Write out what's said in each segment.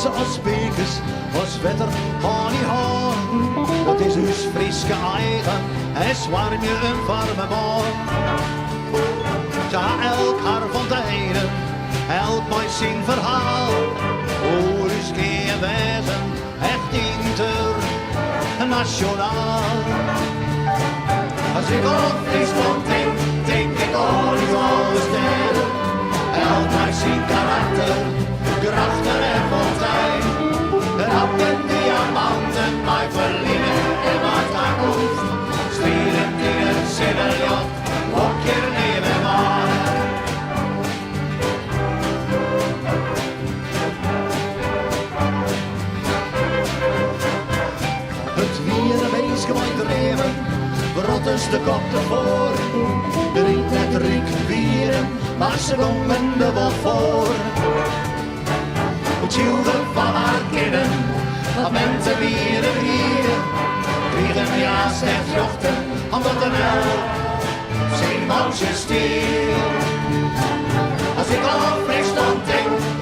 Franse als bekers, als wetter gaan niet gaan. Dat is dus friske eigen, hij warm je een warme maan. Ja, elk haar van de ene, elk mij zijn verhaal. Hoor eens keer wijzen, echt internationaal. Als ik op Friesland denk ik aan die oude steden. Elk mij zijn karakter, grachten en fontein. Rappen, diamanten, mij verliezen en wat daar komt. Spelend in het zinneljot, ook hier nemen maar. Het weer een wees gemeente leven, rot is de kop ervoor. De riet met riek vieren, maar ze gongen de wel voor. Het childe van haar kinderen, wat mensen vieren hier. Kriegen jaast en jochten, omdat een el zijn mansje stier. Als ik aan Friesland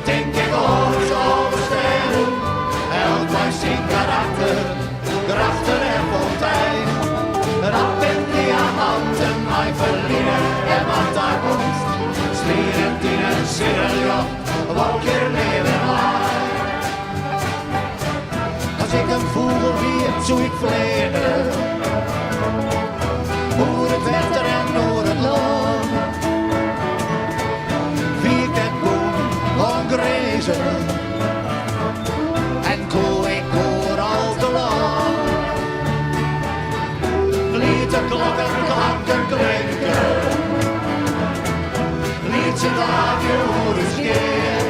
denk ik aan het oude steden. Elk mij zijn karakter, grachten en fontein. Rap en diamanten, mij verliezen en wat daar komt. Slierend in een cirkeljoch, wat keer leven maar. Als ik een vogel weer, zo ik vleerde. Over het water en door het land. Wie ik het boom aan grezen. En koe ik hoor al te lang. Liet de klokken klanken klinken. Liet ze dagen hoor eens keer.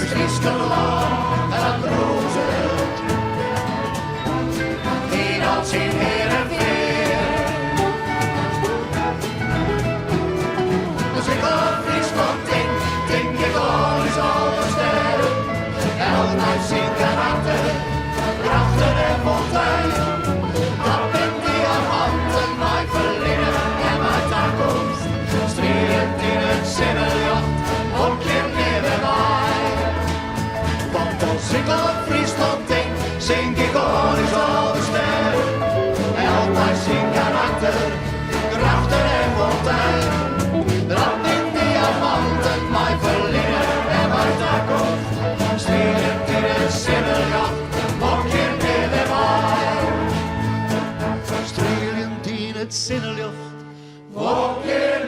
Friesken lang en dat rozen. Die dan zien weer en weer. Als ik aan Friesland denk ik aan is alle sterren. Elk uit zijn karakter, krachten en fontein. Dat en diamanten, mij verliezen en mijn toekomst. Strijdend in het zinneljot, ook je leven mij. Want als ik aan Friesland denk ik aan is alle sterren. Elk uit zijn karakter, krachten en fontein. Dat en diamanten, mij verliezen en mijn toekomst. Strijdend in het zinneljot, ook je leven mij. Strijdend in het zinneljot, ook je